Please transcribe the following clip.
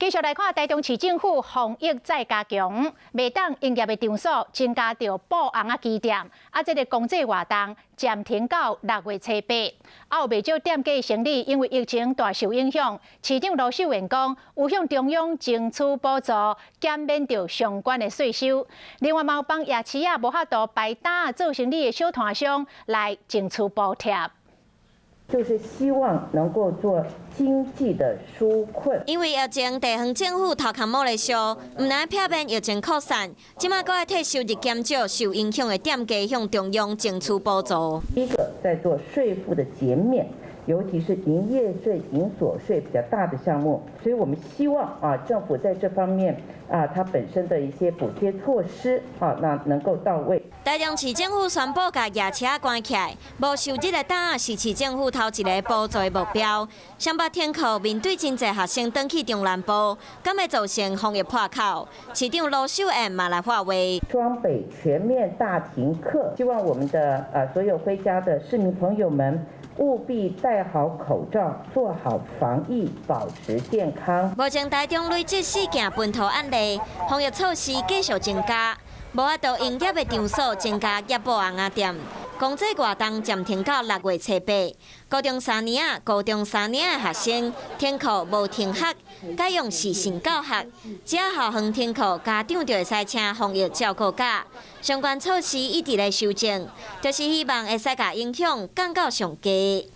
继续来看台中市政府防疫再加强，每当营业的场所增加到布红啊基店，这个公祭活动暂停到6月初8。有未少店家的生意因为疫情大受影响，市长罗秀员讲有向中央争取补助，减免到相关的税收。另外，嘛有帮夜市无法度排单做生意的小摊商来争取补贴。就是希望能够做经济的纾困。因为疫情，地方政府头壳摸咧烧，唔能避免疫情扩散，即马搁要替收入减少、受影响的店家向中央争取补助。第一个在做税负的减免，尤其是营业税、营所税比较大的项目，所以我们希望政府在这方面它本身的一些补贴措施那能够到位。台中市政府宣布，甲夜车关起来，无收入的单是市政府头一个补助的目标。双北天课面对真侪学生转去中南部，敢会造成防疫破口？市长罗秀燕嘛来发话：双北全面大停课，希望我们的所有回家的市民朋友们务必戴好口罩，做好防疫，保持健康。目前台中累积4件本土案例，防疫措施继续增加。无法度营业的场所增加业布红仔店，公祭活动暂停到6月初8。高中3年的学生停课无停学，改用视讯教学。只要校方停课，家长就会使请防疫照顾假。相关措施一直在修正，就是希望会使甲影响降到上低。